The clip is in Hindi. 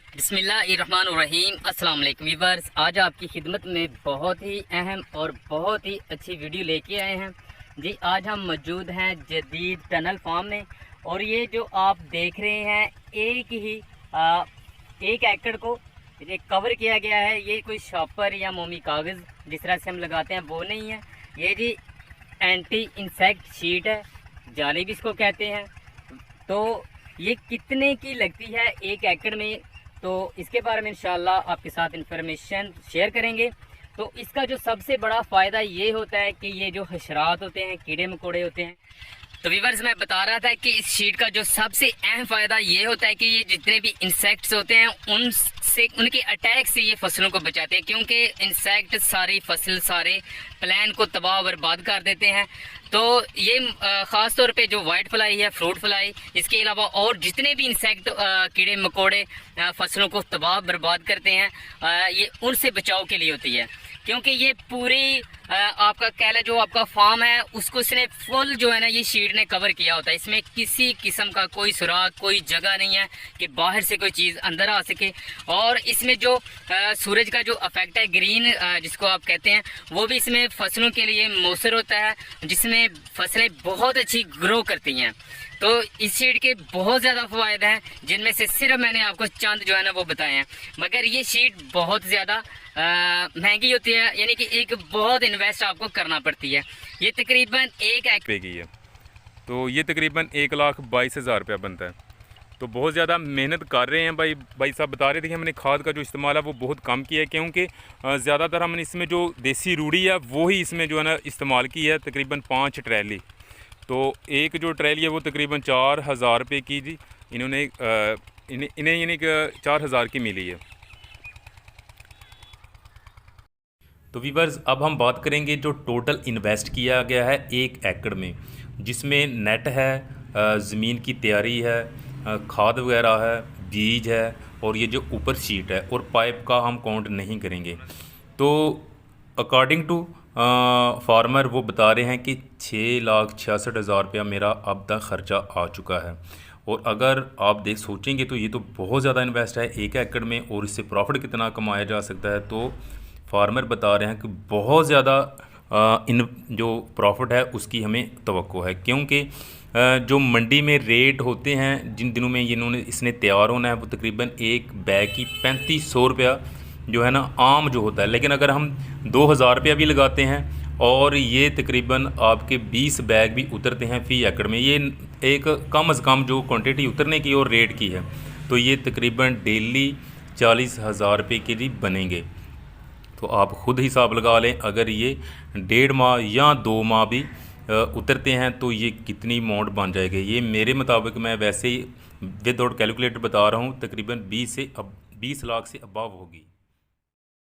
बिस्मिल्लाहिर्रहमानिर्रहीम। अस्सलाम वालेकुम व्यूअर्स, आज आपकी खिदमत में बहुत ही अहम और बहुत ही अच्छी वीडियो लेके आए हैं जी। आज हम मौजूद हैं जदीद टनल फार्म में और ये जो आप देख रहे हैं एक एकड़ को ये कवर किया गया है। ये कोई शॉपर या मोमी कागज़ जिस तरह से हम लगाते हैं वो नहीं है, ये जी एंटी इंसेक्ट शीट है, जाली भी इसको कहते हैं। तो ये कितने की लगती है एक एकड़ में, तो इसके बारे में इंशाल्लाह आपके साथ इंफॉर्मेशन शेयर करेंगे। तो इसका जो सबसे बड़ा फ़ायदा ये होता है कि ये जो हशरात होते हैं, कीड़े मकोड़े होते हैं, तो व्यूअर्स मैं बता रहा था कि इस शीट का जो सबसे अहम फ़ायदा ये होता है कि ये जितने भी इंसेक्ट्स होते हैं उनसे, उनके अटैक से ये फसलों को बचाते हैं, क्योंकि इंसेक्ट सारी फसल, सारे प्लान को तबाह बर्बाद कर देते हैं। तो ये ख़ास तौर पे जो वाइट फ्लाई है, फ्रूट फ्लाई, इसके अलावा और जितने भी इंसेक्ट कीड़े मकोड़े फसलों को तबाह बर्बाद करते हैं, ये उनसे बचाव के लिए होती है। क्योंकि ये पूरी आपका कह लें जो आपका फार्म है उसको इसने फुल जो है ना ये शीट ने कवर किया होता है। इसमें किसी किस्म का कोई सुराख, कोई जगह नहीं है कि बाहर से कोई चीज़ अंदर आ सके। और इसमें जो सूरज का जो इफेक्ट है, ग्रीन जिसको आप कहते हैं, वो भी इसमें फसलों के लिए मौसर होता है, जिसमें फसलें बहुत अच्छी ग्रो करती हैं। तो इस शीट के बहुत ज़्यादा फ़ायदे हैं, जिनमें से सिर्फ मैंने आपको चंद जो है ना वो बताए हैं। मगर ये शीट बहुत ज़्यादा महंगी होती है, यानी कि एक बहुत इन्वेस्ट आपको करना पड़ती है। ये तकरीबन एक पे की है, तो ये तकरीबन 1,22,000 रुपया बनता है। तो बहुत ज़्यादा मेहनत कर रहे हैं भाई साहब बता रहे थे कि हमने खाद का जो इस्तेमाल है वो बहुत कम किया है, क्योंकि ज़्यादातर हमने इसमें जो देसी रूढ़ी है वो ही इसमें जो है ना इस्तेमाल की है। तकरीबन 5 ट्रैली, तो एक जो ट्रैली है वो तकरीबन 4,000 रुपये की जी इन्होंने इन्हें यानी कि 4,000 की मिली है। तो वीवर्स, अब हम बात करेंगे जो टोटल इन्वेस्ट किया गया है 1 एकड़ में, जिसमें नेट है, ज़मीन की तैयारी है, खाद वगैरह है, बीज है, और ये जो ऊपर शीट है, और पाइप का हम काउंट नहीं करेंगे। तो अकॉर्डिंग टू फार्मर वो बता रहे हैं कि 6,66,000 रुपया मेरा अब तक ख़र्चा आ चुका है। और अगर आप सोचेंगे तो ये तो बहुत ज़्यादा इन्वेस्ट है 1 एकड़ में, और इससे प्रॉफिट कितना कमाया जा सकता है। तो फार्मर बता रहे हैं कि बहुत ज़्यादा इन जो प्रॉफिट है उसकी हमें तवक्को है, क्योंकि जो मंडी में रेट होते हैं जिन दिनों में इसने तैयार होना है वो तकरीबन एक बैग की 3500 रुपया जो है ना आम जो होता है। लेकिन अगर हम 2,000 रुपया भी लगाते हैं और ये तकरीबन आपके 20 बैग भी उतरते हैं फ़ी एकड़ में, ये एक कम अज़ कम जो क्वांटिटी उतरने की और रेट की है, तो ये तकरीबन डेली 40,000 रुपये के लिए बनेंगे। तो आप ख़ुद हिसाब लगा लें, अगर ये 1.5 माह या 2 माह भी उतरते हैं तो ये कितनी अमाउंट बन जाएगी। ये मेरे मुताबिक, मैं वैसे ही विदाउट कैलकुलेटर बता रहा हूँ, तकरीबन 20 लाख से अबव होगी।